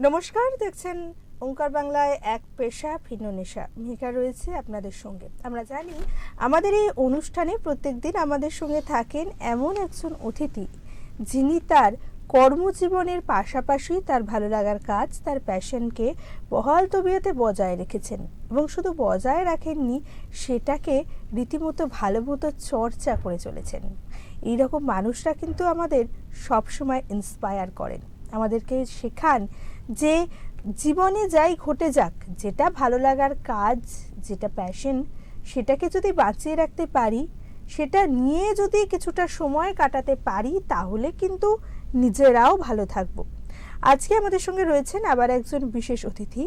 নমস্কার, দেখছেন ওঙ্কার বাংলায় এক পেশা ভিন্ন নেশা। মেঘা রয়েছে আপনাদের সঙ্গে। আমরা জানি আমাদের এই অনুষ্ঠানে প্রত্যেকদিন আমাদের সঙ্গে থাকেন এমন একজন অতিথি যিনি তার কর্মজীবনের পাশাপাশি তার ভালো লাগার কাজ, তার প্যাশনকে বহাল তবিয়তে বজায় রেখেছেন এবং শুধু বজায় রাখেননি, সেটাকে রীতিমতো ভালোমতো চর্চা করে চলেছেন। এইরকম মানুষরা কিন্তু আমাদের সবসময় ইন্সপায়ার করেন, আমাদেরকে শেখান যে জীবনে যাই ঘটে যাক, যেটা ভালো লাগার কাজ, যেটা প্যাশন, সেটাকে যদি বাঁচিয়ে রাখতে পারি, সেটা নিয়ে যদি কিছুটা সময় কাটাতে পারি, তাহলে কিন্তু নিজেরাও ভালো থাকব। আজকে আমাদের সঙ্গে রয়েছেন আবার একজন বিশেষ অতিথি।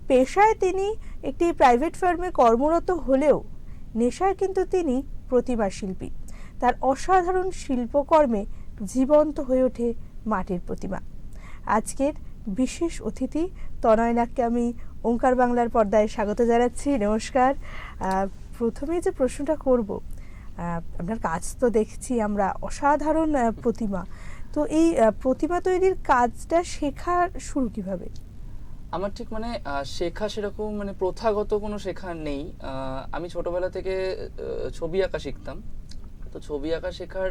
পেশায় তিনি একটি প্রাইভেট ফার্মে কর্মরত হলেও নেশায় কিন্তু তিনি প্রতিভা শিল্পী। তার অসাধারণ শিল্পকর্মে জীবন্ত হয়ে ওঠে মাটির প্রতিমা। আজকের বিশেষ অতিথি তনয়নাকে আমি ওঙ্কার বাংলার পর্দায় স্বাগত জানাচ্ছি। নমস্কার। প্রথমেই যে প্রশ্নটা করব, আপনার কাজ তো দেখছি আমরা অসাধারণ প্রতিমা, তো এই প্রতিমা তৈরির কাজটা শেখার শুরু কিভাবে? আমার ঠিক শেখা সেরকম প্রথাগত কোনো শেখা নেই। আমি ছোটবেলা থেকে ছবি আঁকা শিখতাম। তো ছবি আঁকা শেখার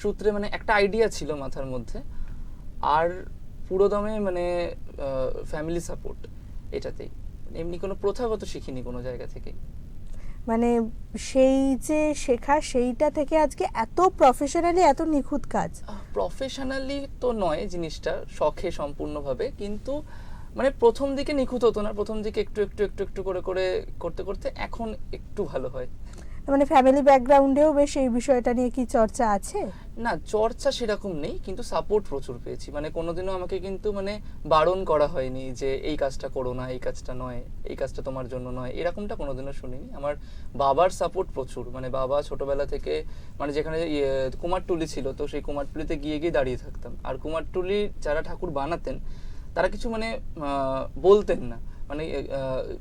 সূত্রে একটা আইডিয়া ছিল মাথার মধ্যে, আর পুরোদমে ফ্যামিলি সাপোর্ট এটাতেই। এমনি কোনো প্রথাগত শিখিনি কোনো জায়গা থেকে। সেই যে শেখা, সেইটা থেকে আজকে এত প্রফেশনালি, এত নিখুঁত কাজ। প্রফেশনালি তো নয় জিনিসটা, শখে সম্পূর্ণভাবে। কিন্তু প্রথম দিকে নিখুঁত হতো না, প্রথম দিকে একটু একটু একটু একটু করে করে করতে করতে এখন একটু ভালো হয়। ফ্যামিলি ব্যাকগ্রাউন্ডেও বেশ এই বিষয়টা নিয়ে কি চর্চা আছে? না, চর্চা সেরকম নেই, কিন্তু সাপোর্ট প্রচুর পেয়েছি। কোনোদিনও আমাকে কিন্তু বারণ করা হয়নি যে এই কাজটা করো না, এই কাজটা নয়, এই কাজটা তোমার জন্য নয়, এরকমটা কোনোদিনও শুনিনি। আমার বাবার সাপোর্ট প্রচুর। বাবা ছোটবেলা থেকে যেখানে কুমারটুলি ছিল, তো সেই কুমারটুলিতে গিয়ে গিয়ে দাঁড়িয়ে থাকতাম। আর কুমারটুলি যারা ঠাকুর বানাতেন তারা কিছু বলতেন না,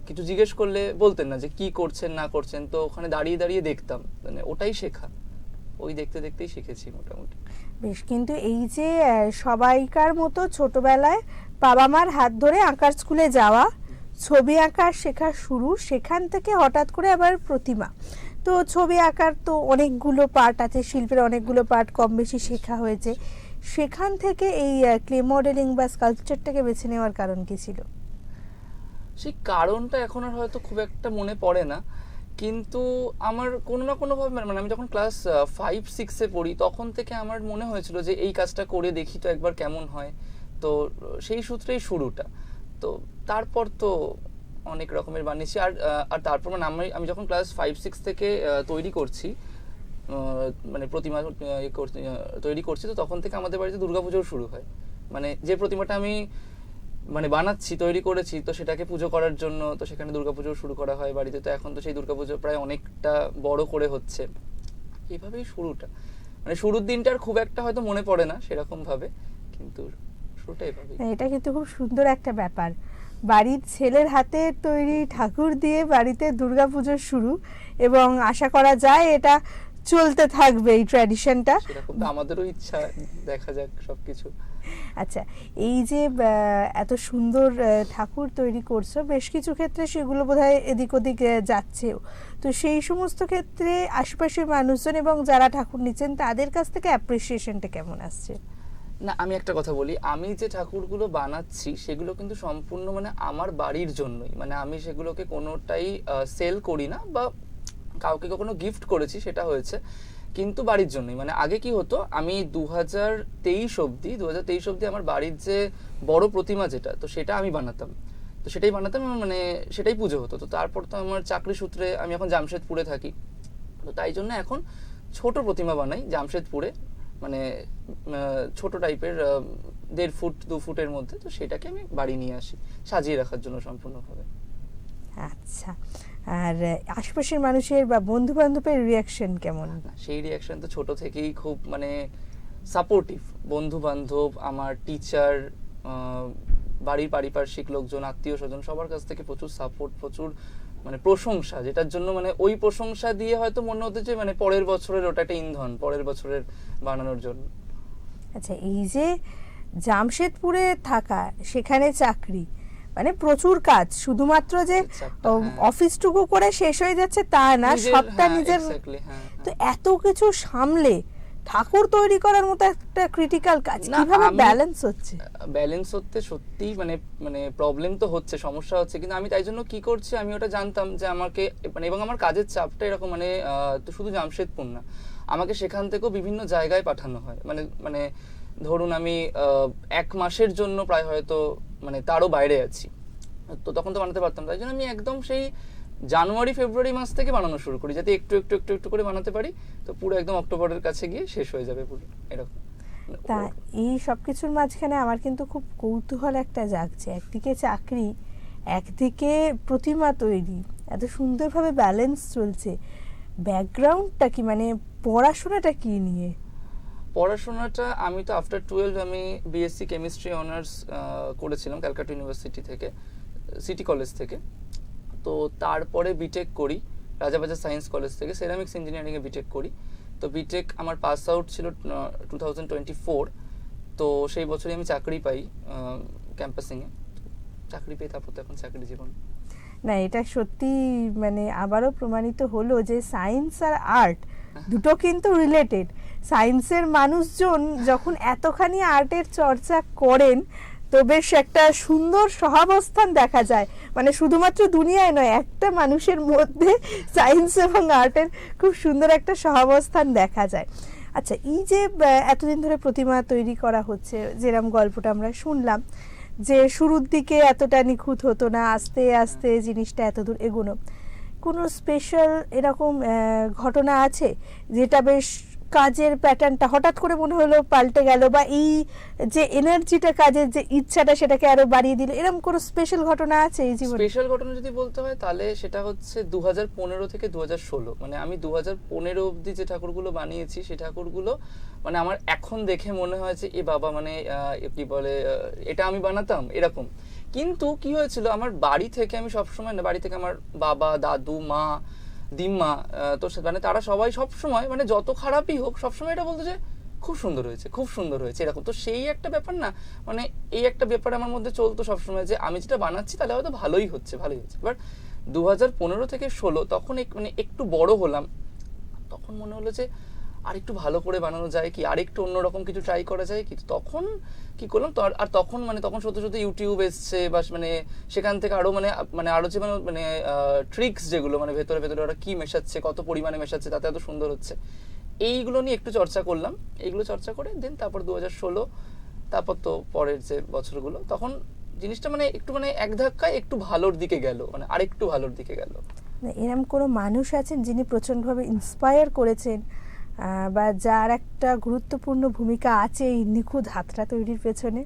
কিছু জিজ্ঞেস করলে বলতেন না যে কি করছেন না করছেন। তো ওখানে দাঁড়িয়ে দাঁড়িয়ে দেখতাম, ওটাই শেখা। ওই দেখতে দেখতেই শিখেছি মোটামুটি। বেশ, কিন্তু এই যে সবাইকার মতো ছোটবেলায় বাবা মার হাত ধরে আঁকার স্কুলে যাওয়া, ছবি আঁকা শেখা শুরু, সেখান থেকে হঠাৎ করে আবার প্রতিমা। তো ছবি আঁকার তো অনেকগুলো পার্ট আছে, শিল্পের অনেকগুলো পার্ট কম বেশি শেখা হয়েছে। সেখান থেকে এই ক্লে মডেলিং বা স্কাল্পচারটাকে বেছে নেওয়ার কারণ কি ছিল? সেই কারণটা এখন আর হয়তো খুব একটা মনে পড়ে না, কিন্তু আমার কোনো না কোনোভাবে আমি যখন ক্লাস 5-6-এ পড়ি, তখন থেকে আমার মনে হয়েছিল যে এই কাজটা করে দেখি তো একবার কেমন হয়। তো সেই সূত্রেই শুরুটা। তো তারপর তো অনেক রকমের বানিয়েছি। আর তারপর আমি যখন ক্লাস 5-6 থেকে তৈরি করছি, প্রতিমা তৈরি করছি, তো তখন থেকে আমাদের বাড়িতে দুর্গাপুজোও শুরু হয়। যে প্রতিমাটা আমি বানাচ্ছি, তৈরি করেছি, তো সেটাকে পুজো করার জন্য তো সেখানে দুর্গাপুজো শুরু করা হয় বাড়িতে। তো এখন তো সেই দুর্গাপুজো প্রায় অনেকটা বড় করে হচ্ছে। এইভাবেই শুরুটা, শুরুর দিনটার খুব একটা হয়তো মনে পড়ে না সেরকম ভাবে, কিন্তু শুরুটা এভাবেই। এটা কিন্তু খুব সুন্দর একটা ব্যাপার, বাড়ির ছেলের হাতে তৈরি ঠাকুর দিয়ে বাড়িতে দুর্গাপুজোর শুরু, এবং আশা করা যায় এটা চলতে থাকবে এই ট্র্যাডিশনটা। সেরকম তো আমাদেরও ইচ্ছা, দেখা যাক সবকিছু। আচ্ছা, এই যে এত সুন্দর ঠাকুর তৈরি করছো, বেশ কিছু ক্ষেত্রে সেগুলো বোধহয় এদিক ওদিক যাচ্ছেও, তো সেই সমস্ত ক্ষেত্রে আশেপাশের মানুষজন এবং যারা ঠাকুর নিচ্ছেন তাদের কাছ থেকে অ্যাপ্রিসিয়েশনটা কেমন আসছে? না, আমি একটা কথা বলি, আমি যে ঠাকুরগুলো বানাচ্ছি সেগুলো কিন্তু সম্পূর্ণ আমার বাড়ির জন্যই। আমি সেগুলোকে কোনোটাই সেল করি না, বা কাউকে কখনো গিফট করেছি সেটা হয়েছে, কিন্তু বাড়ির জন্যই। আগে কি হতো, আমি 2023 অবধি আমার বাড়ির যে বড় প্রতিমা যেটা, তো সেটা আমি বানাতাম। তো সেটাই বানাতাম, সেটাই পুজো হতো। তো তারপর তো আমার চাকরি সূত্রে আমি এখন জামশেদপুরে থাকি, তো তাই জন্য এখন ছোট প্রতিমা বানাই জামশেদপুরে, ছোট টাইপের 1.5 ফুট 2 ফুটের মধ্যে। তো সেটাকে আমি বাড়ি নিয়ে আসি সাজিয়ে রাখার জন্য সম্পূর্ণভাবে। আচ্ছা, আর আশেপাশের মানুষের বা বন্ধু বান্ধবের রিয়াকশন কেমন? সেই রিয়াকশন তো ছোট থেকেই খুব সাপোর্টিভ। বন্ধু বান্ধব, আমার টিচার, বাড়ির পারিপার্শ্বিক লোকজন, আত্মীয় স্বজন, সবার কাছ থেকে প্রচুর সাপোর্ট, প্রচুর প্রশংসা, যেটার জন্য ওই প্রশংসা দিয়ে হয়তো মনে হতে যে পরের বছরের ওটা একটা ইন্ধন, পরের বছরের বানানোর জন্য। আচ্ছা, এই যে জামশেদপুরে থাকা, সেখানে চাকরি, মানে প্রচুর কাজ, শুধুমাত্র যে অফিসটুকু করে শেষ হয়ে যাচ্ছে তা না, সবটা নিজের। তো এত কিছু সামলে ঠাকুর তৈরি করার মতো একটা ক্রিটিক্যাল কাজ কিভাবে ব্যালেন্স হচ্ছে? ব্যালেন্স হতে সত্যি মানে মানে প্রবলেম তো হচ্ছে, সমস্যা হচ্ছে, কিন্তু আমি তাই জন্য কি করছি, আমি ওটা জানতাম যে আমাকে মানে, এবং আমার কাজের চাপটা এরকম মানে তো শুধু জামশেদপুর না, আমাকে সেখান থেকেও বিভিন্ন জায়গায় পাঠানো হয়, মানে মানে ধরুন আমি 1 মাসের জন্য প্রায় হয়তো মানে তারও বাইরে আছি, তো তখন তো বানাতে পারতাম, তাই জন্য আমি একদম সেই জানুয়ারি ফেব্রুয়ারি মাস থেকে বানানো শুরু করি, যাতে একটু একটু একটু একটু করে বানাতে পারি, তো পুরো একদম অক্টোবরের কাছে গিয়ে শেষ হয়ে যাবে পুরো এরকম। তা এই সব কিছুর মাঝখানে আমার কিন্তু খুব কৌতূহল একটা জাগছে, একদিকে চাকরি, একদিকে প্রতিমা তৈরি, এত সুন্দরভাবে ব্যালেন্স চলছে, ব্যাকগ্রাউন্ডটা কি, মানে পড়াশোনাটা কি নিয়ে? পড়াশোনাটা আমি তো আফটার 12 আমি বিএসসি কেমিস্ট্রি অনার্স করেছিলাম ক্যালকাটা ইউনিভার্সিটি থেকে, সিটি কলেজ থেকে। তো তারপরে বিটেক করি রাজাবাজার সায়েন্স কলেজ থেকে, সেরামিক্স ইঞ্জিনিয়ারিংয়ে বিটেক করি। তো বিটেক আমার পাস আউট ছিল 2024, তো সেই বছরই আমি চাকরি পাই ক্যাম্পাসিংয়ে, চাকরি পেয়ে তারপর তো এখন চাকরি জীবন। না, এটা সত্যি মানে আবারও প্রমাণিত হলো যে সায়েন্স আর আর্ট দুটো কিন্তু রিলেটেড। সায়েন্সের মানুষজন যখন এতখানি আর্টের চর্চা করেন, তো বেশ একটা সুন্দর সহাবস্থান দেখা যায়, মানে শুধুমাত্র দুনিয়ায় নয়, একটা মানুষের মধ্যে সায়েন্স এবং আর্টের খুব সুন্দর একটা সহাবস্থান দেখা যায়। আচ্ছা, এই যে এতদিন ধরে প্রতিমা তৈরি করা হচ্ছে, যেরকম গল্পটা আমরা শুনলাম যে শুরুর দিকে এতটা নিখুঁত হতো না, আস্তে আস্তে জিনিসটা এত দূর এগোনো, কোনো স্পেশাল এরকম ঘটনা আছে যেটা বেশ কাজের প্যাটার্নটা হঠাৎ করে মনে হলো পাল্টে গেল, বা এই যে এনার্জিটা, কাজের যে ইচ্ছাটা, সেটাকে আরো বাড়িয়ে দিল, এরকম কোনো স্পেশাল ঘটনা আছে এই জীবনে? স্পেশাল ঘটনা যদি বলতে হয় তাহলে সেটা হচ্ছে 2015 থেকে 2016, মানে আমি 2015 অবধি যে ঠাকুরগুলো বানিয়েছি সেই ঠাকুরগুলো মানে আমার এখন দেখে মনে হয় যে এ বাবা, মানে কি বলে, এটা আমি বানাতাম এরকম। কিন্তু কি হয়েছিল, আমার বাড়ি থেকে আমি সবসময় না, বাড়ি থেকে আমার বাবা, দাদু, মা, দিম্মা, তো মানে তারা সবাই সবসময় মানে যত খারাপই হোক সবসময় এটা বলতো যে খুব সুন্দর হয়েছে, খুব সুন্দর হয়েছে এরকম। তো সেই একটা ব্যাপার না, মানে এই একটা ব্যাপার আমার মধ্যে চলতো সবসময় যে আমি যেটা বানাচ্ছি তাহলে হয়তো ভালোই হচ্ছে, ভালোই হচ্ছে। এবার 2015 থেকে 16 তখন মানে একটু বড় হলাম, তখন মনে হলো যে আর একটু ভালো করে বানানো যায় কি, আর একটু অন্যরকম কিছু ট্রাই করা যায় কি। তখন কি করলাম, তো আর তখন মানে তখন সত্যি সত্যি ইউটিউব এসছে, বা মানে সেখান থেকে আরো মানে মানে আরো যে মানে ট্রিক্স যেগুলো মানে ভেতরে ভেতরে ওরা কি মেশাচ্ছে, কত পরিমাণে মেশাচ্ছে, তাতে এত সুন্দর হচ্ছে, এইগুলো নিয়ে একটু চর্চা করলাম। এইগুলো চর্চা করে দেন তারপর 2016, তারপর তো পরের যে বছরগুলো, তখন জিনিসটা মানে একটু মানে এক ধাক্কায় একটু ভালোর দিকে গেল, মানে আরেকটু ভালোর দিকে গেল। এরকম কোনো মানুষ আছেন যিনি প্রচণ্ডভাবে ইন্সপায়ার করেছেন, বা যার একটা গুরুত্বপূর্ণ ভূমিকা আছে এই নিখুঁত হাতটা তৈরির পেছনে?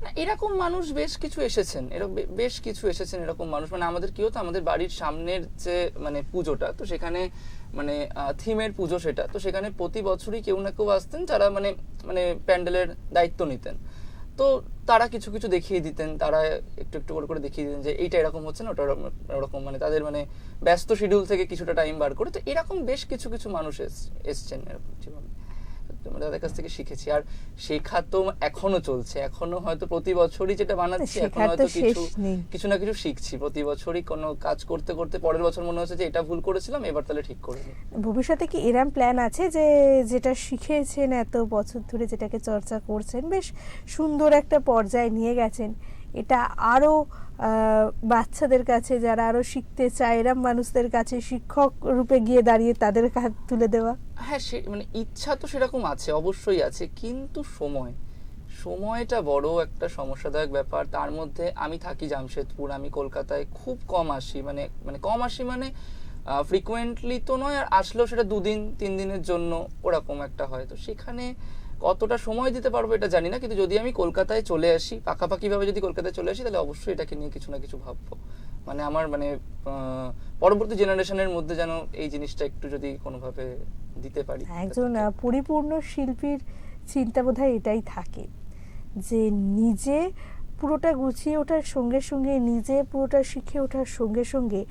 না, এরকম মানুষ বেশ কিছু এসেছেন, এরকম বেশ কিছু এসেছেন এরকম মানুষ। মানে আমাদের কি হতো, আমাদের বাড়ির সামনের যে মানে পুজোটা, তো সেখানে মানে থিমের পুজো সেটা, তো সেখানে প্রতি বছরই কেউ না কেউ আসতেন যারা মানে মানে প্যান্ডেলের দায়িত্ব নিতেন। তো তারা কিছু কিছু দেখিয়ে দিতেন, তারা একটু একটু করে দেখিয়ে দিতেন যে এইটা এরকম হচ্ছে না, ওটা ওরকম, মানে তাদের মানে ব্যস্ত শিডিউল থেকে কিছুটা টাইম বার করে। তো এরকম বেশ কিছু কিছু মানুষ এসছেন এরকম জীবনে, তাদের কাছ থেকে শিখেছি। আর শেখা তো এখনো চলছে, এখনো হয়তো প্রতি বছরই যেটা বানাচ্ছি এখন হয়তো কিছু না কিছু শিখছি প্রতি বছরই। কোনো কাজ করতে করতে পরের বছর মনে হচ্ছে যে এটা ভুল করেছিলাম, এবার তাহলে ঠিক করে নিই। ভবিষ্যতে কি এরম প্ল্যান আছে যে যেটা শিখেছেন এত বছর ধরে, যেটাকে চর্চা করছেন, বেশ সুন্দর একটা পর্যায়ে নিয়ে গেছেন, এটা আরো বাচ্চাদের কাছে যারা আরো শিখতে চায় এরম মানুষদের কাছে শিক্ষক রূপে গিয়ে দাঁড়িয়ে তাদের হাত তুলে দেওয়া? হ্যাঁ, সে মানে ইচ্ছা তো সেরকম আছে, অবশ্যই আছে, কিন্তু সময়টা বড় একটা সমস্যাদায়ক ব্যাপার। তার মধ্যে আমি থাকি জামশেদপুর, আমি কলকাতায় খুব কম আসি, মানে মানে কম আসি মানে ফ্রিকুয়েন্টলি তো নয়, আর আসলেও সেটা 2-3 দিনের জন্য ওরকম একটা হয়। তো সেখানে কতটা সময় দিতে পারবো এটা জানি না, কিন্তু যদি আমি কলকাতায় চলে আসি, পাকাপাকিভাবে যদি কলকাতায় চলে আসি, তাহলে অবশ্যই এটাকে নিয়ে কিছু না কিছু ভাববো। মানে আমার মানে পরবর্তী জেনারেশনের মধ্যে যেন এই জিনিসটা একটু যদি কোনোভাবে দিতে পারি। একজন পরিপূর্ণ শিল্পীর চিন্তা বোধহয় এটাই থাকে যে নিজে পুরোটা গুছিয়ে ওঠার সঙ্গে সঙ্গে, নিজে পুরোটা শিখে ওঠার সঙ্গে সঙ্গে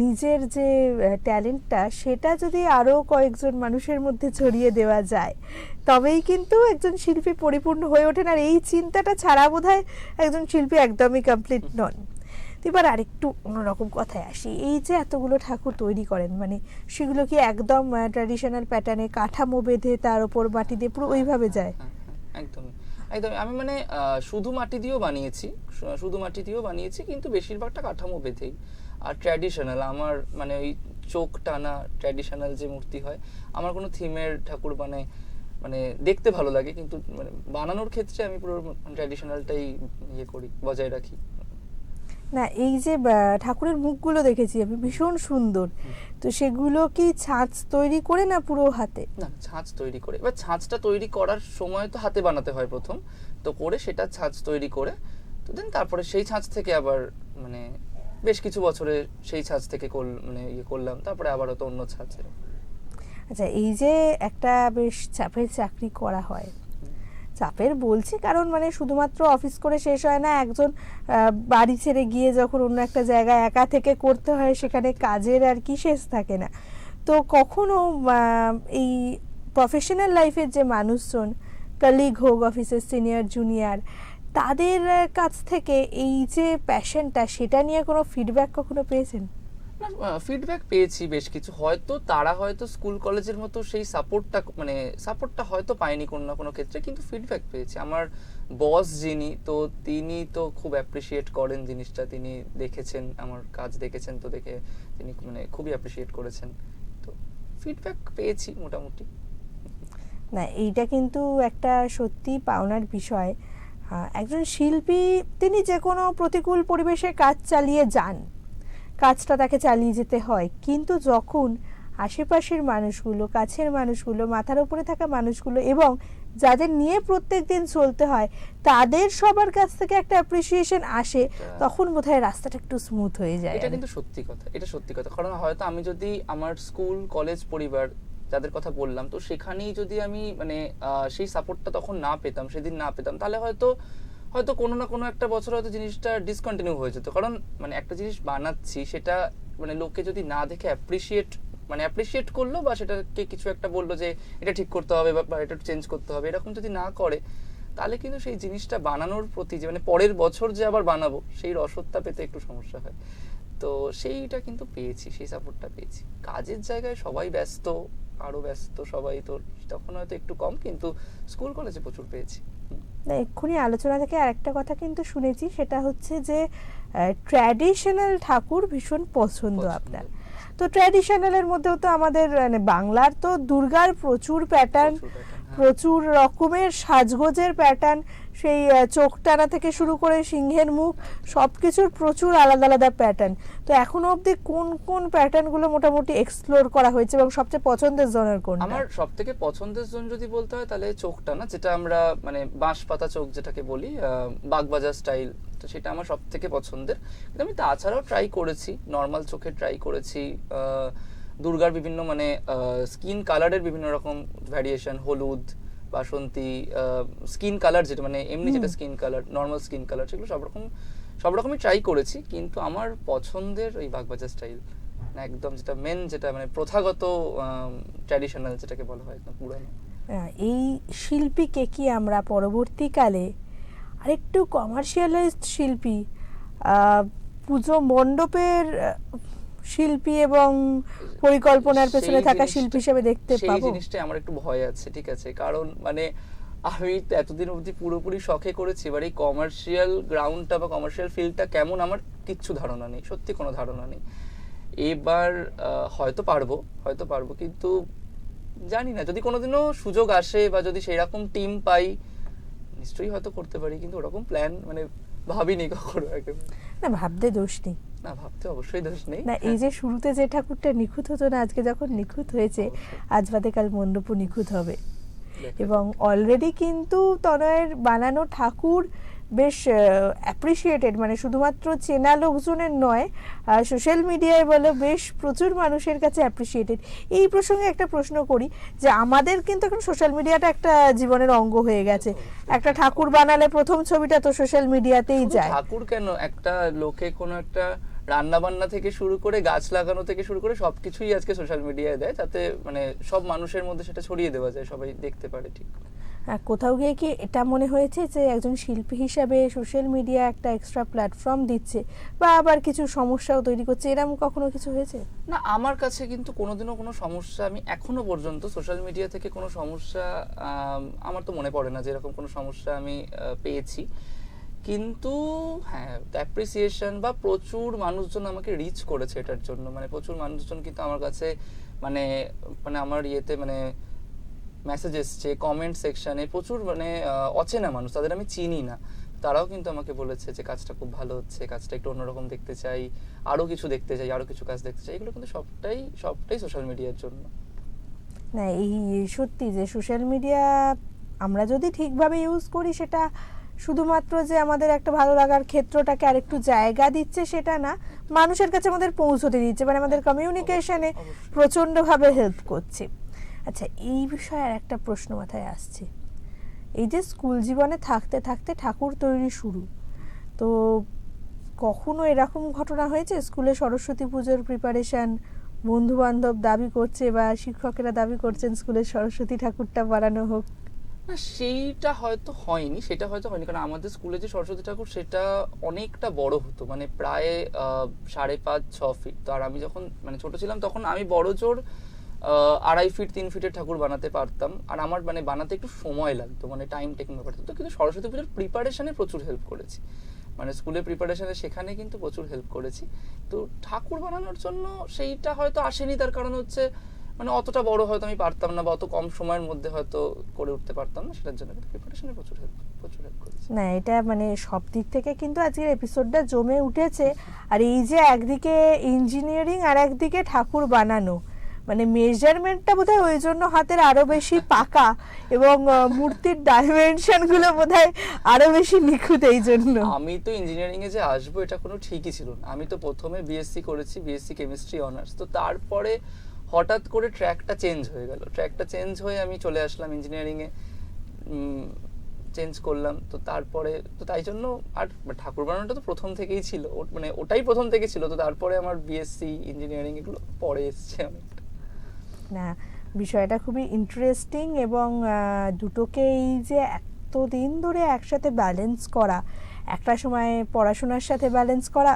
নিজের যে ট্যালেন্টটা সেটা যদি আরও কয়েকজন মানুষের মধ্যে ছড়িয়ে দেওয়া যায়, তবেই কিন্তু একজন শিল্পী পরিপূর্ণ হয়ে ওঠেন। আর এই চিন্তাটা ছাড়া বোধহয় একজন শিল্পী একদমই কমপ্লিট নন। তো এবার আরেকটু অন্যরকম কথায় আসি, এই যে এতগুলো ঠাকুর তৈরি করেন, মানে সেগুলো কি একদম ট্র্যাডিশনাল প্যাটার্নে কাঠামো বেঁধে তার ওপর মাটি দিয়ে পুরো ওইভাবে যায়? একদমই একদমই। আমি মানে শুধু মাটি দিয়েও বানিয়েছি, শুধু মাটি দিয়েও বানিয়েছি, কিন্তু বেশিরভাগটা কাঠামো বেঁধেই। আর ট্র্যাডিশনাল আমার মানে ওই চোখ টানা ট্র্যাডিশনাল যে মূর্তি হয়, আমার কোনো থিমের ঠাকুর মানে দেখতে ভালো লাগে, কিন্তু মানে বানানোর ক্ষেত্রে আমি পুরো ট্র্যাডিশনালটাই ইয়ে করি, বজায় রাখি। না, এই যে ঠাকুরের মুখগুলো দেখেছি আমি, ভীষণ সুন্দর। তো সেগুলো কি ছাঁচ তৈরি করে না পুরো হাতে? না, ছাঁচ তৈরি করে। এবার ছাঁচটা তৈরি করার সময় তো হাতে বানাতে হয় প্রথম, তো করে সেটা ছাঁচ তৈরি করে, তো দেন তারপরে সেই ছাঁচ থেকে আবার মানে বেশ কিছু বছরে সেই ছাঁচ থেকে মানে ইয়ে করলাম, তারপরে আবার তো অন্য ছাঁচে। আচ্ছা, এই যে একটা বেশ চাপের চাকরি করা হয়, চাপের বলছি কারণ মানে শুধুমাত্র অফিস করে শেষ হয় না, একজন বাড়ি ছেড়ে গিয়ে যখন অন্য একটা জায়গায় একা থেকে করতে হয়, সেখানে কাজের আর কি শেষ থাকে না। তো কখনো এই প্রফেশনাল লাইফের যে মানুষজন, কলিগ হোক, অফিসের সিনিয়র জুনিয়র, তাদের কাছ থেকে এই যে প্যাশনটা, সেটা নিয়ে কোনো ফিডব্যাক কখনো পেয়েছেন? ফিডব্যাক পেয়েছি বেশ কিছু। হয়তো তারা হয়তো স্কুল কলেজের মতো সেই সাপোর্টটা হয়তো পায়নি কোনো না কোনো ক্ষেত্রে, কিন্তু ফিডব্যাক পেয়েছি। আমার বস যিনি, তো তিনি তো খুব অ্যাপ্রিসিয়েট করেন জিনিসটা, তিনি দেখেছেন আমার কাজ, দেখেছেন, তো দেখে তিনি মানে খুবই অ্যাপ্রিসিয়েট করেছেন, তো ফিডব্যাক পেয়েছি মোটামুটি। না, এইটা কিন্তু একটা সত্যি পাওনার বিষয়। একজন শিল্পী তিনি যে কোনো প্রতিকূল পরিবেশে কাজ চালিয়ে যান, কাজটা তাকে চালিয়ে যেতে হয়, কিন্তু যখন আশেপাশের মানুষগুলো, কাছের মানুষগুলো, মাথার উপরে থাকা মানুষগুলো এবং যাদের নিয়ে প্রত্যেক দিন চলতে হয়, তাদের সবার কাছ থেকে একটা অ্যাপ্রিসিয়েশন আসে, তখন বোধহয় রাস্তাটা একটু স্মুথ হয়ে যায়। এটা কিন্তু সত্যি কথা, এটা সত্যি কথা। কারণ হয়তো আমি যদি আমার স্কুল কলেজ পরিবার যাদের কথা বললাম, তো সেখানেই যদি আমি মানে সেই সাপোর্টটা তখন না পেতাম, সেদিন না পেতাম, তাহলে হয়তো কোনো না কোনো একটা বছর হয়তো জিনিসটা ডিসকন্টিনিউ হয়ে যেত। কারণ মানে একটা জিনিস বানাচ্ছি, সেটা মানে লোকে যদি না দেখে অ্যাপ্রিসিয়েট করলো, বা সেটাকে কিছু একটা বললো যে এটা ঠিক করতে হবে বা এটা চেঞ্জ করতে হবে, এরকম যদি না করে, তাহলে কিন্তু সেই জিনিসটা বানানোর প্রতি যে মানে পরের বছর যে আবার বানাবো, সেই রসদটা পেতে একটু সমস্যা হয়। তো সেইটা কিন্তু পেয়েছি, সেই সাপোর্টটা পেয়েছি। কাজের জায়গায় সবাই ব্যস্ত, আরো ব্যস্ত সবাই, তো তখন হয়তো একটু কম, কিন্তু স্কুল কলেজে প্রচুর পেয়েছি। না, এক্ষুনি আলোচনা থেকে আরেকটা কথা কিন্তু শুনেছি, সেটা হচ্ছে যে ট্র্যাডিশনাল ঠাকুর ভীষণ পছন্দ আপনার। তো ট্র্যাডিশনালের মধ্যেও তো আমাদের মানে বাংলার তো দুর্গার প্রচুর প্যাটার্ন, প্রচুর রকমের সাজগোজের প্যাটার্ন, সেই চোখ টানা থেকে শুরু করে সিংহের মুখ, সব কিছুর প্রচুর আলাদা আলাদা প্যাটার্ন। তো এখনো অবধি কোন কোন প্যাটার্নগুলো মোটামুটি এক্সপ্লোর করা হয়েছে এবং সবচেয়ে পছন্দের জোনের কোনটা? আমার সবথেকে পছন্দের জোন যদি বলতে হয়, তাহলে চোখ টানা, যেটা আমরা মানে বাঁশ পাতা চোখ যেটাকে বলি, বাগবাজার স্টাইল, তো সেটা আমার সবথেকে পছন্দের। কিন্তু আমি তাছাড়াও ট্রাই করেছি, নর্মাল চোখে ট্রাই করেছি, দুর্গার বিভিন্ন মানে স্কিন কালারের বিভিন্ন রকম ভ্যারিয়েশন, হলুদ, বাসন্তী, স্কিন কালার যেটা মানে এমনি যেটা skin colour, normal skin colour, সেগুলো সব রকমই ট্রাই করেছি। কিন্তু আমার পছন্দের ওই বাগবাজার স্টাইল, একদম যেটা যেটা মানে প্রথাগত ট্র্যাডিশনাল যেটাকে বলা হয়, একদম পুরানো। এই শিল্পীকে কি আমরা পরবর্তীকালে আরেকটু কমার্শিয়ালাইজড শিল্পী, পুজো মণ্ডপের শিল্পী এবং পরিকল্পনার পেছনে থাকা শিল্পী হিসেবে দেখতে পাবো? সেই জিনিসটাই আমার একটু ভয় আছে, ঠিক আছে? কারণ মানে আমি এতদিন অবধি পুরোপুরি শখে করেছি, এবার এই কমার্শিয়াল গ্রাউন্ডটা বা কমার্শিয়াল ফিল্ডটা কেমন আমার কিচ্ছু ধারণা নেই, সত্যি কোনো ধারণা নেই। এবার হয়তো পারবো, কিন্তু জানি না, যদি কোনোদিনও সুযোগ আসে বা যদি সেই রকম টিম পাই, নিশ্চয়ই হয়তো করতে পারি, কিন্তু ওরকম প্ল্যান মানে ভাবিনি কখনো। না, ভাবতে দোষ নেই। না, ভাবতে অবশ্যই দোষ নেই। না, এই যে শুরুতে যে ঠাকুরটা নিখুঁত হতো না, আজকে যখন নিখুঁত হয়েছে, আজ বাদে কাল মণ্ডপও নিখুঁত হবে। এবং অলরেডি কিন্তু তনয়ের বানানো ঠাকুর বেশ অ্যাপ্রিসিয়েটেড, মানে শুধুমাত্র চেনা লোকজনের নয়, সোশ্যাল মিডিয়ায় বলে বেশ প্রচুর মানুষের কাছে অ্যাপ্রিসিয়েটেড। এই প্রসঙ্গে একটা প্রশ্ন করি যে আমাদের কিন্তু এখন সোশ্যাল মিডিয়াটা একটা জীবনের অঙ্গ হয়ে গেছে। একটা ঠাকুর বানালে প্রথম ছবিটা তো সোশ্যাল মিডিয়াতেই শুধু যায়। ঠাকুর কেন, একটা লোকে কোনো একটা রান্না বান্না থেকে শুরু করে গাছ লাগানো থেকে শুরু করে সবকিছুই আজকে সোশ্যাল মিডিয়ায় দেয়, যাতে মানে সব মানুষের মধ্যে সেটা ছড়িয়ে দেওয়া যায়, সবাই দেখতে পারে। ঠিক কোথাও গিয়ে কি এটা মনে হয়েছে যে একজন শিল্পী হিসাবে সোশ্যাল মিডিয়া একটা এক্সট্রা প্ল্যাটফর্ম দিচ্ছে বা আবার কিছু সমস্যাও তৈরি করছে, এরকম কখনো কিছু হয়েছে? না, আমার কাছে কিন্তু কোনোদিনও কোনো সমস্যা, আমি এখনো পর্যন্ত সোশ্যাল মিডিয়া থেকে কোনো সমস্যা আমার তো মনে পড়ে না যে এরকম কোনো সমস্যা আমি পেয়েছি। কিন্তু হ্যাঁ, অ্যাপ্রিসিয়েশন বা প্রচুর মানুষজন আমাকে রিচ করেছে এটার জন্য, মানে প্রচুর মানুষজন কিন্তু আমার কাছে মানে মানে আমার ইয়েতে মানে মেসেজ এসছে কমেন্ট সেকশনে, প্রচুর মানে অচেনা মানুষ, তাদের আমি চিনি না, তারাও কিন্তু আমাকে বলেছে যে কাজটা খুব ভালো হচ্ছে, কাজটা একটু অন্যরকম দেখতে চাই, আরো কিছু দেখতে চাই, আরো কিছু কাজ দেখতে চাই। এগুলো কিন্তু সবটাই সোশ্যাল মিডিয়ার জন্য। না, এই সত্যি যে সোশ্যাল মিডিয়া আমরা যদি ঠিকভাবে ইউজ করি, সেটা শুধুমাত্র যে আমাদের একটা ভালো লাগার ক্ষেত্রটাকে আরেকটু জায়গা দিচ্ছে সেটা না, মানুষের কাছে আমাদের পৌঁছতে দিচ্ছে, মানে আমাদের কমিউনিকেশনে প্রচণ্ডভাবে হেল্প করছে। আচ্ছা, এই বিষয়ে আর একটা প্রশ্ন মাথায় আসছে। এই যে স্কুল জীবনে থাকতে থাকতে ঠাকুর তৈরি শুরু, তো কখনো এরকম ঘটনা হয়েছে স্কুলে সরস্বতী পুজোর প্রিপারেশন বন্ধু বান্ধব দাবি করছে বা শিক্ষকেরা দাবি করছেন স্কুলের সরস্বতী ঠাকুরটা বানানো হোক? না, সেটা হয়তো হয়নি, কারণ আমাদের স্কুলে যে সরস্বতী ঠাকুর সেটা অনেকটা বড় হতো, মানে প্রায় 5.5-6 ফিট। তো আর আমি যখন মানে ছোট ছিলাম তখন আমি বড় জোর 2.5 ফিট 3 ফিটের ঠাকুর বানাতে পারতাম, আর আমার মানে বানাতে একটু সময় লাগতো, মানে টাইম টেকিং ব্যাপার তো। কিন্তু সরস্বতী পুজোর প্রিপারেশনে প্রচুর হেল্প করেছি, মানে স্কুলের প্রিপারেশনে সেখানে কিন্তু প্রচুর হেল্প করেছি। তো ঠাকুর বানানোর জন্য সেইটা হয়তো আসেনি, তার কারণ হচ্ছে মানে অতটা বড় হয়তো আমি পারতাম না, বা অত কম সময়ের মধ্যে হয়তো করে উঠতে পারতাম না, সেটার জন্য প্রিপারেশনে প্রচুর হেল্প করেছি। না, এটা মানে সব দিক থেকে কিন্তু আজকের এপিসোডটা জমে উঠেছে। আর এই যে একদিকে ইঞ্জিনিয়ারিং আর একদিকে ঠাকুর বানানো, মানে মেজারমেন্টটা বোধহয় ওই জন্য হাতের আরো বেশি পাকা, এবং মূর্তির ডাইমেনশন গুলো বোধহয় আরো বেশি নিখুঁত। এই জন্য আমি তো ইঞ্জিনিয়ারিং এ যে আসবো এটা কোনো ঠিকই ছিল না। আমি তো প্রথমে বিএসসি করেছি, বিএসসি কেমিস্ট্রি অনার্স। তো তারপরে হঠাৎ করে ট্র্যাকটা চেঞ্জ হয়ে গেল, ট্র্যাকটা চেঞ্জ হয়ে আমি চলে আসলাম ইঞ্জিনিয়ারিং এ, চেঞ্জ করলাম। তো তারপরে তো তাই জন্য আর ঠাকুর বানানোটা তো প্রথম থেকেই ছিল, মানে ওটাই প্রথম থেকে ছিল। তো তারপরে আমার বিএসসি ইঞ্জিনিয়ারিং এগুলো পরে এসছে অনেকটা। না, বিষয়টা খুবই ইন্টারেস্টিং, এবং দুটোকে এই যে এতদিন ধরে একসাথে ব্যালেন্স করা, একটা সময় পড়াশোনার সাথে ব্যালেন্স করা,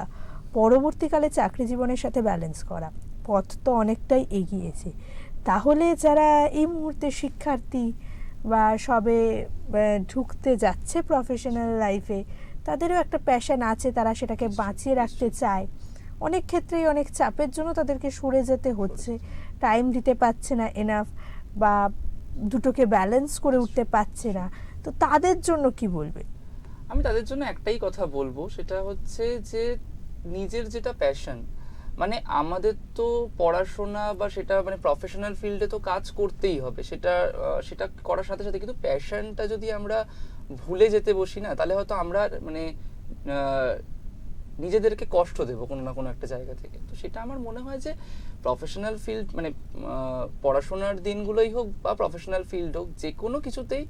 পরবর্তীকালে চাকরি জীবনের সাথে ব্যালেন্স করা, পথ তো অনেকটাই এগিয়েছে। তাহলে যারা এই মুহূর্তে শিক্ষার্থী বা সবে ঢুকতে যাচ্ছে প্রফেশনাল লাইফে, তাদেরও একটা প্যাশন আছে, তারা সেটাকে বাঁচিয়ে রাখতে চায়, অনেক ক্ষেত্রেই অনেক চাপের জন্য তাদেরকে সরে যেতে হচ্ছে, টাইম দিতে পারছে না এনাফ, বা দুটোকে ব্যালেন্স করে উঠতে পারছে না, তো তাদের জন্য কি বলবে? আমি তাদের জন্য একটাই কথা বলবো, সেটা হচ্ছে যে নিজের যেটা প্যাশন, মানে আমাদের তো পড়াশোনা বা সেটা মানে প্রফেশনাল ফিল্ডে তো কাজ করতেই হবে, সেটা করার সাথে সাথে কিন্তু প্যাশনটা যদি আমরা ভুলে যেতে বসি না, তাহলে হয়তো আমরা মানে নিজেদেরকে কষ্ট দেবো কোনো না কোনো একটা জায়গা থেকে। তো সেটা আমার মনে হয় যে প্রফেশনাল ফিল্ড মানে পড়াশোনার দিনগুলোই হোক বা প্রফেশনাল ফিল্ড হোক, যে কোনো কিছুতেই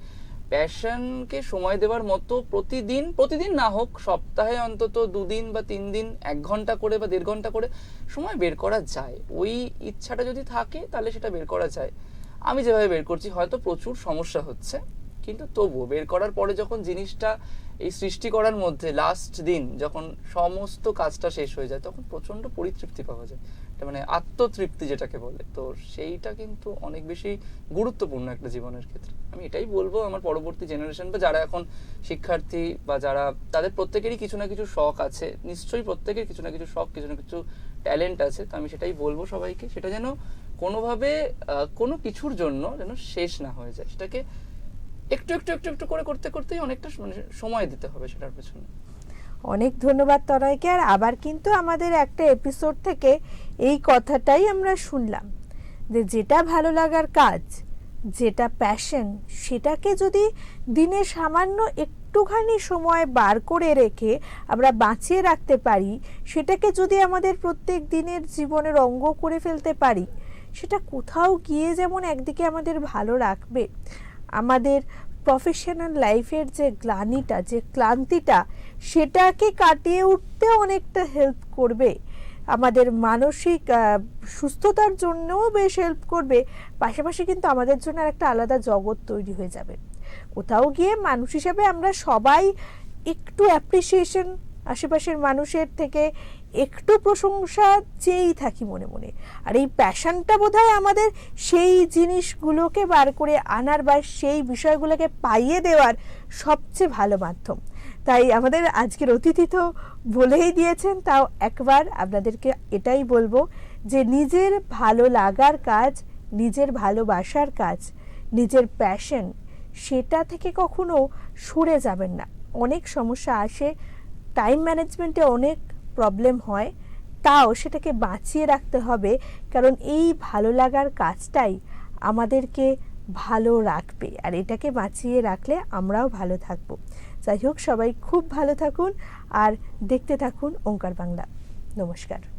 প্যাশনকে সময় দেওয়ার মতো প্রতিদিন না হোক, সপ্তাহে অন্তত 2 দিন বা 3 দিন 1 ঘন্টা করে বা 1.5 ঘন্টা করে সময় বের করা যায়। ওই ইচ্ছাটা যদি থাকে তাহলে সেটা বের করা যায়। আমি যেভাবে বের করছি, হয়তো প্রচুর সমস্যা হচ্ছে, কিন্তু তবুও বের করার পরে যখন জিনিসটা এই সৃষ্টি করার মধ্যে লাস্ট দিন যখন সমস্ত কাজটা শেষ হয়ে যায়, তখন প্রচন্ড পরিতৃপ্তি পাওয়া যায়, মানে আত্মতৃপ্তি যেটাকে বলে। তো সেইটা কিন্তু অনেক বেশি গুরুত্বপূর্ণ একটা জীবনের ক্ষেত্রে। আমি এটাই বলবো আমার পরবর্তী জেনারেশন বা যারা এখন শিক্ষার্থী বা যারা, তাদের প্রত্যেকেরই কিছু না কিছু শখ আছে, নিশ্চয়ই প্রত্যেকের কিছু না কিছু শখ, কিছু না কিছু ট্যালেন্ট আছে। তো আমি সেটাই বলবো সবাইকে, সেটা যেন কোনোভাবে কোনো কিছুর জন্য যেন শেষ না হয়ে যায়, সেটাকে একটু একটু একটু একটু করে করতে করতেই অনেকটা মানে সময় দিতে হবে সেটার পেছনে। অনেক ধন্যবাদ তনয়কে। আর আবার কিন্তু আমাদের একটা এপিসোড থেকে এই কথাটাই আমরা শুনলাম যে যেটা ভালো লাগার কাজ, যেটা প্যাশন, সেটাকে যদি দিনে সামান্য একটু একটুখানি সময় বার করে রেখে আমরা বাঁচিয়ে রাখতে পারি, সেটাকে যদি আমাদের প্রত্যেক দিনের জীবনের অঙ্গ করে ফেলতে পারি, সেটা কোথাও গিয়ে যেমন একদিকে আমাদের ভালো রাখবে, আমাদের প্রফেশনাল লাইফের যে গ্লানিটা, যে ক্লান্তিটা, সেটাকে কাটিয়ে উঠতে অনেকটা হেল্প করবে, আমাদের মানসিক সুস্থতার জন্যও বেশ হেল্প করবে। পাশাপাশি কিন্তু আমাদের জন্য একটা আলাদা জগৎ তৈরি হয়ে যাবে। কোথাও গিয়ে মানুষ হিসেবে আমরা সবাই একটু অ্যাপ্রিসিয়েশন, আশেপাশের মানুষের থেকে একটু প্রশংসা চেয়েই থাকি মনে মনে। আর এই প্যাশনটা বোধহয় আমাদের সেই জিনিসগুলোকে বার করে আনার বা সেই বিষয়গুলোকে পাইয়ে দেওয়ার সবচেয়ে ভালো মাধ্যম। তাই আমাদের আজকের অতিথি তো বলেই দিয়েছেন, তাও একবার আপনাদেরকে এটাই বলবো যে নিজের ভালো লাগার কাজ, নিজের ভালোবাসার কাজ, নিজের প্যাশন, সেটা থেকে কখনো সরে যাবেন না। অনেক সমস্যা আসে, টাইম ম্যানেজমেন্টে অনেক প্রবলেম হয়, তাও সেটাকে বাঁচিয়ে রাখতে হবে, কারণ এই ভালো লাগার কাজটাই আমাদেরকে ভালো রাখবে, আর এটাকে বাঁচিয়ে রাখলে আমরাও ভালো থাকব। যাই হোক, সবাই খুব ভালো থাকুন আর দেখতে থাকুন ওঙ্কার বাংলা। নমস্কার।